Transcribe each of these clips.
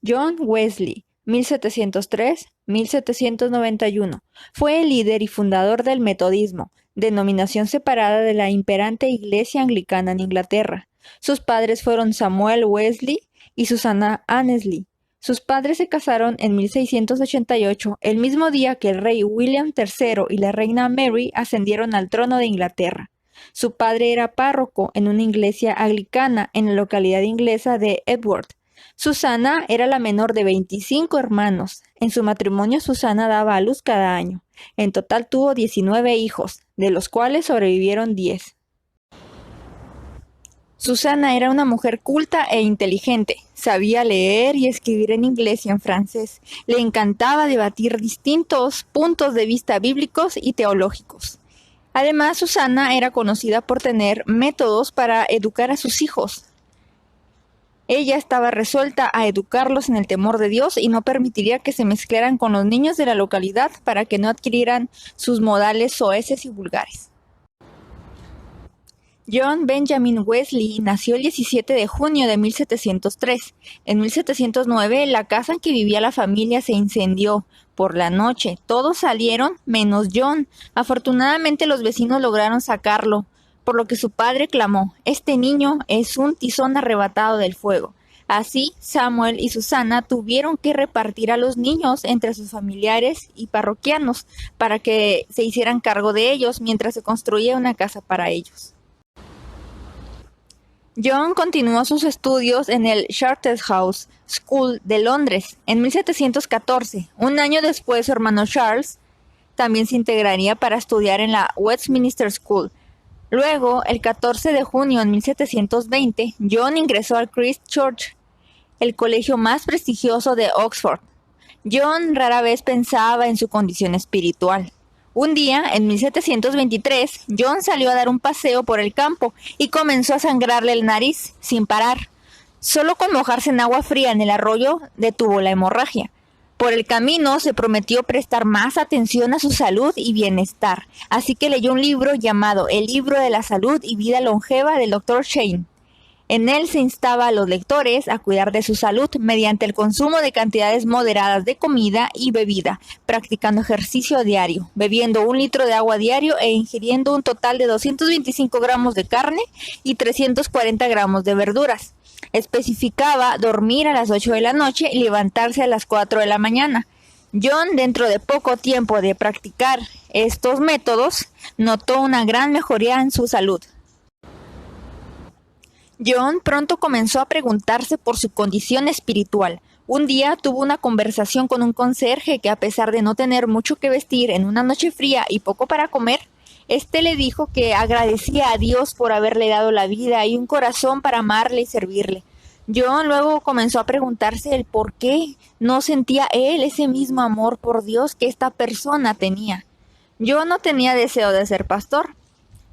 John Wesley, 1703-1791, fue el líder y fundador del metodismo, denominación separada de la imperante Iglesia Anglicana en Inglaterra. Sus padres fueron Samuel Wesley y Susanna Annesley. Sus padres se casaron en 1688, el mismo día que el rey William III y la reina Mary ascendieron al trono de Inglaterra. Su padre era párroco en una iglesia anglicana en la localidad inglesa de Epworth. Susanna era la menor de 25 hermanos. En su matrimonio, Susanna daba a luz cada año. En total tuvo 19 hijos, de los cuales sobrevivieron 10. Susanna era una mujer culta e inteligente. Sabía leer y escribir en inglés y en francés. Le encantaba debatir distintos puntos de vista bíblicos y teológicos. Además, Susanna era conocida por tener métodos para educar a sus hijos. Ella estaba resuelta a educarlos en el temor de Dios y no permitiría que se mezclaran con los niños de la localidad para que no adquirieran sus modales soeces y vulgares. John Benjamin Wesley nació el 17 de junio de 1703. En 1709, la casa en que vivía la familia se incendió. Por la noche, todos salieron menos John. Afortunadamente, los vecinos lograron sacarlo, por lo que su padre clamó: «Este niño es un tizón arrebatado del fuego». Así, Samuel y Susanna tuvieron que repartir a los niños entre sus familiares y parroquianos para que se hicieran cargo de ellos mientras se construía una casa para ellos. John continuó sus estudios en el Charterhouse School de Londres en 1714. Un año después, su hermano Charles también se integraría para estudiar en la Westminster School. Luego, el 14 de junio de 1720, John ingresó al Christ Church, el colegio más prestigioso de Oxford. John rara vez pensaba en su condición espiritual. Un día, en 1723, John salió a dar un paseo por el campo y comenzó a sangrarle la nariz sin parar. Solo con mojarse en agua fría en el arroyo detuvo la hemorragia. Por el camino se prometió prestar más atención a su salud y bienestar, así que leyó un libro llamado El libro de la salud y vida longeva del Dr. Shane. En él se instaba a los lectores a cuidar de su salud mediante el consumo de cantidades moderadas de comida y bebida, practicando ejercicio diario, bebiendo 1 litro de agua diario e ingiriendo un total de 225 gramos de carne y 340 gramos de verduras. Especificaba dormir a las 8 de la noche y levantarse a las 4 de la mañana. John, dentro de poco tiempo de practicar estos métodos, notó una gran mejoría en su salud. John pronto comenzó a preguntarse por su condición espiritual. Un día tuvo una conversación con un conserje que, a pesar de no tener mucho que vestir en una noche fría y poco para comer, le dijo que agradecía a Dios por haberle dado la vida y un corazón para amarle y servirle. John luego comenzó a preguntarse el por qué no sentía él ese mismo amor por Dios que esta persona tenía. John no tenía deseo de ser pastor.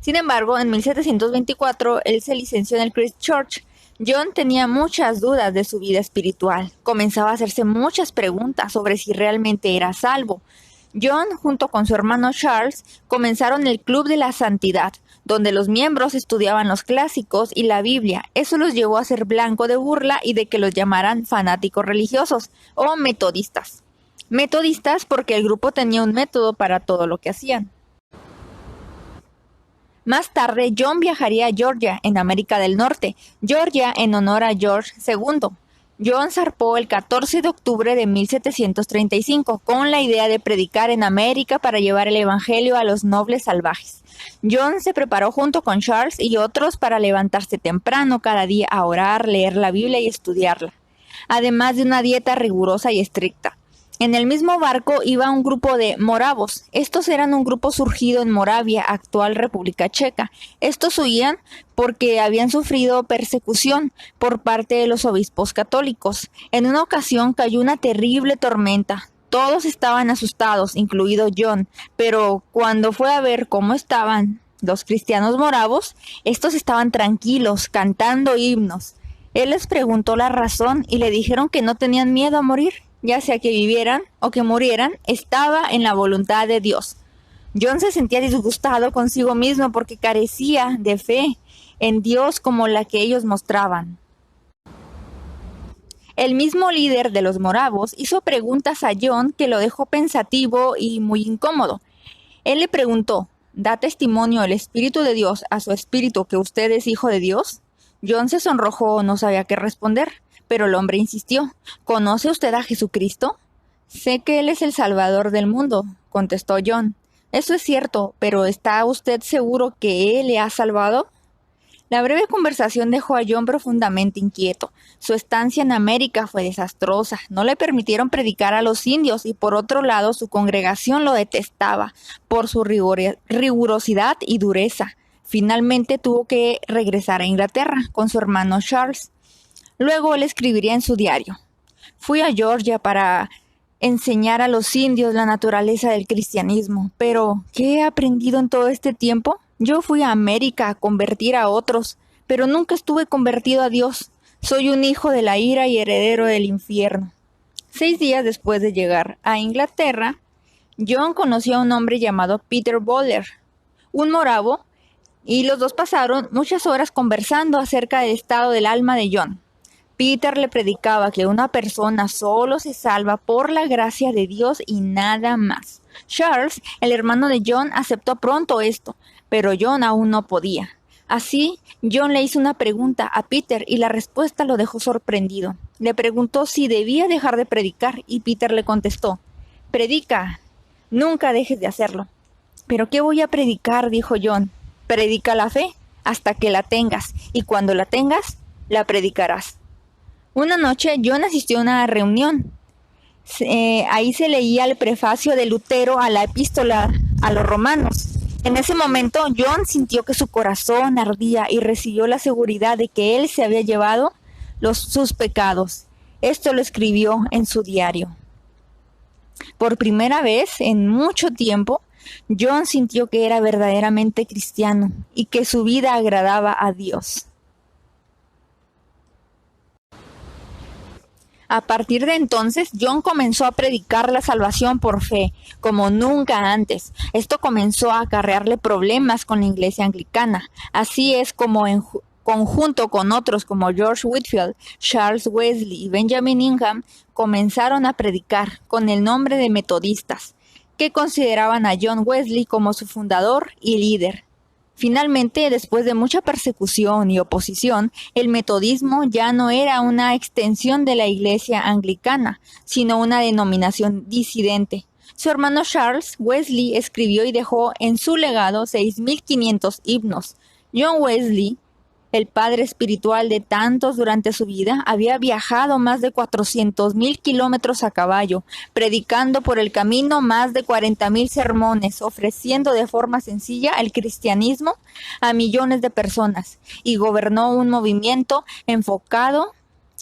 Sin embargo, en 1724, él se licenció en el Christ Church. John tenía muchas dudas de su vida espiritual. Comenzaba a hacerse muchas preguntas sobre si realmente era salvo. John, junto con su hermano Charles, comenzaron el Club de la Santidad, donde los miembros estudiaban los clásicos y la Biblia. Eso los llevó a ser blanco de burla y de que los llamaran fanáticos religiosos o metodistas. Metodistas porque el grupo tenía un método para todo lo que hacían. Más tarde, John viajaría a Georgia, en América del Norte, Georgia en honor a George II. John zarpó el 14 de octubre de 1735 con la idea de predicar en América para llevar el evangelio a los nobles salvajes. John se preparó junto con Charles y otros para levantarse temprano cada día a orar, leer la Biblia y estudiarla, además de una dieta rigurosa y estricta. En el mismo barco iba un grupo de moravos. Estos eran un grupo surgido en Moravia, actual República Checa. Estos huían porque habían sufrido persecución por parte de los obispos católicos. En una ocasión cayó una terrible tormenta. Todos estaban asustados, incluido John, pero cuando fue a ver cómo estaban los cristianos moravos, estos estaban tranquilos, cantando himnos. Él les preguntó la razón y le dijeron que no tenían miedo a morir. Ya sea que vivieran o que murieran, estaba en la voluntad de Dios. John se sentía disgustado consigo mismo porque carecía de fe en Dios como la que ellos mostraban. El mismo líder de los moravos hizo preguntas a John que lo dejó pensativo y muy incómodo. Él le preguntó: ¿da testimonio el Espíritu de Dios a su espíritu que usted es hijo de Dios? John se sonrojó, no sabía qué responder, pero el hombre insistió: ¿conoce usted a Jesucristo? Sé que Él es el Salvador del mundo, contestó John. Eso es cierto, pero ¿está usted seguro que Él le ha salvado? La breve conversación dejó a John profundamente inquieto. Su estancia en América fue desastrosa. No le permitieron predicar a los indios y por otro lado su congregación lo detestaba por su rigurosidad y dureza. Finalmente tuvo que regresar a Inglaterra con su hermano Charles. Luego él escribiría en su diario: fui a Georgia para enseñar a los indios la naturaleza del cristianismo, pero ¿qué he aprendido en todo este tiempo? Yo fui a América a convertir a otros, pero nunca estuve convertido a Dios. Soy un hijo de la ira y heredero del infierno. 6 días después de llegar a Inglaterra, John conoció a un hombre llamado Peter Bowler, un moravo, y los dos pasaron muchas horas conversando acerca del estado del alma de John. Peter le predicaba que una persona solo se salva por la gracia de Dios y nada más. Charles, el hermano de John, aceptó pronto esto, pero John aún no podía. Así, John le hizo una pregunta a Peter y la respuesta lo dejó sorprendido. Le preguntó si debía dejar de predicar y Peter le contestó: predica, nunca dejes de hacerlo. ¿Pero qué voy a predicar?, dijo John. Predica la fe hasta que la tengas, y cuando la tengas, la predicarás. Una noche John asistió a una reunión. Ahí se leía el prefacio de Lutero a la epístola a los romanos. En ese momento John sintió que su corazón ardía y recibió la seguridad de que él se había llevado sus pecados. Esto lo escribió en su diario. Por primera vez en mucho tiempo, John sintió que era verdaderamente cristiano y que su vida agradaba a Dios. A partir de entonces, John comenzó a predicar la salvación por fe, como nunca antes. Esto comenzó a acarrearle problemas con la iglesia anglicana. Así es como en conjunto con otros como George Whitefield, Charles Wesley y Benjamin Ingham, comenzaron a predicar con el nombre de metodistas, que consideraban a John Wesley como su fundador y líder. Finalmente, después de mucha persecución y oposición, el metodismo ya no era una extensión de la iglesia anglicana, sino una denominación disidente. Su hermano Charles Wesley escribió y dejó en su legado 6.500 himnos. John Wesley, el padre espiritual de tantos durante su vida, había viajado más de 400.000 kilómetros a caballo, predicando por el camino más de 40.000 sermones, ofreciendo de forma sencilla el cristianismo a millones de personas, y gobernó un movimiento enfocado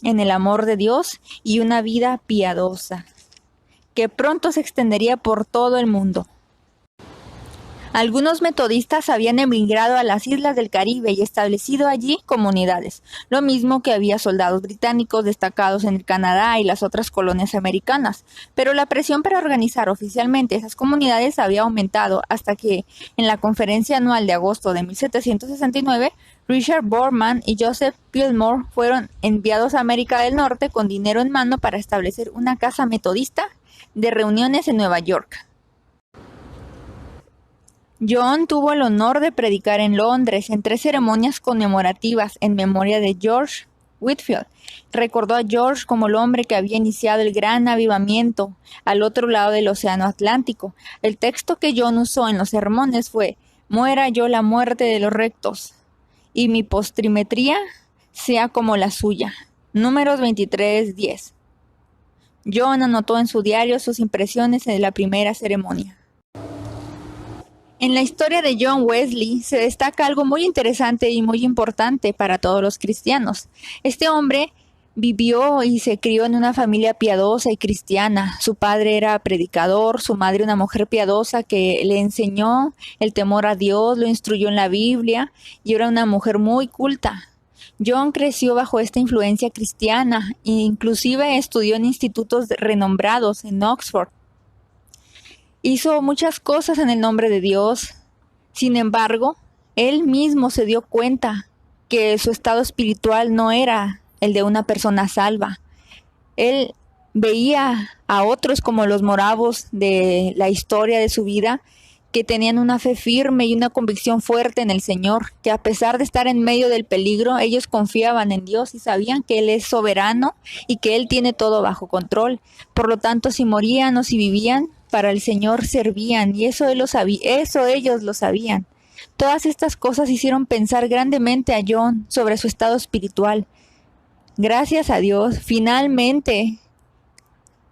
en el amor de Dios y una vida piadosa, que pronto se extendería por todo el mundo. Algunos metodistas habían emigrado a las islas del Caribe y establecido allí comunidades, lo mismo que había soldados británicos destacados en el Canadá y las otras colonias americanas, pero la presión para organizar oficialmente esas comunidades había aumentado hasta que, en la conferencia anual de agosto de 1769, Richard Boorman y Joseph Fillmore fueron enviados a América del Norte con dinero en mano para establecer una casa metodista de reuniones en Nueva York. John tuvo el honor de predicar en Londres en 3 ceremonias conmemorativas en memoria de George Whitefield. Recordó a George como el hombre que había iniciado el gran avivamiento al otro lado del océano Atlántico. El texto que John usó en los sermones fue: muera yo la muerte de los rectos, y mi postrimería sea como la suya. Números 23:10. John anotó en su diario sus impresiones de la primera ceremonia. En la historia de John Wesley se destaca algo muy interesante y muy importante para todos los cristianos. Este hombre vivió y se crió en una familia piadosa y cristiana. Su padre era predicador, su madre una mujer piadosa que le enseñó el temor a Dios, lo instruyó en la Biblia y era una mujer muy culta. John creció bajo esta influencia cristiana e inclusive estudió en institutos renombrados en Oxford. Hizo muchas cosas en el nombre de Dios. Sin embargo, él mismo se dio cuenta que su estado espiritual no era el de una persona salva. Él veía a otros como los moravos de la historia de su vida, que tenían una fe firme y una convicción fuerte en el Señor, que a pesar de estar en medio del peligro, ellos confiaban en Dios y sabían que Él es soberano y que Él tiene todo bajo control. Por lo tanto, si morían o si vivían, para el Señor servían, y eso Él lo sabía, eso ellos lo sabían. Todas estas cosas hicieron pensar grandemente a John sobre su estado espiritual. Gracias a Dios, finalmente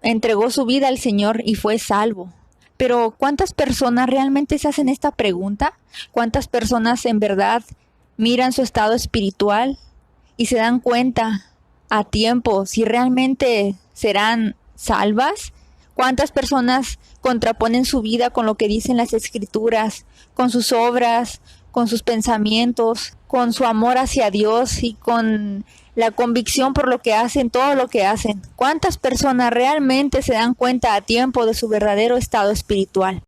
entregó su vida al Señor y fue salvo. Pero ¿cuántas personas realmente se hacen esta pregunta? ¿Cuántas personas en verdad miran su estado espiritual y se dan cuenta a tiempo si realmente serán salvas? ¿Cuántas personas contraponen su vida con lo que dicen las Escrituras, con sus obras, con sus pensamientos, con su amor hacia Dios y con la convicción por lo que hacen, todo lo que hacen? ¿Cuántas personas realmente se dan cuenta a tiempo de su verdadero estado espiritual?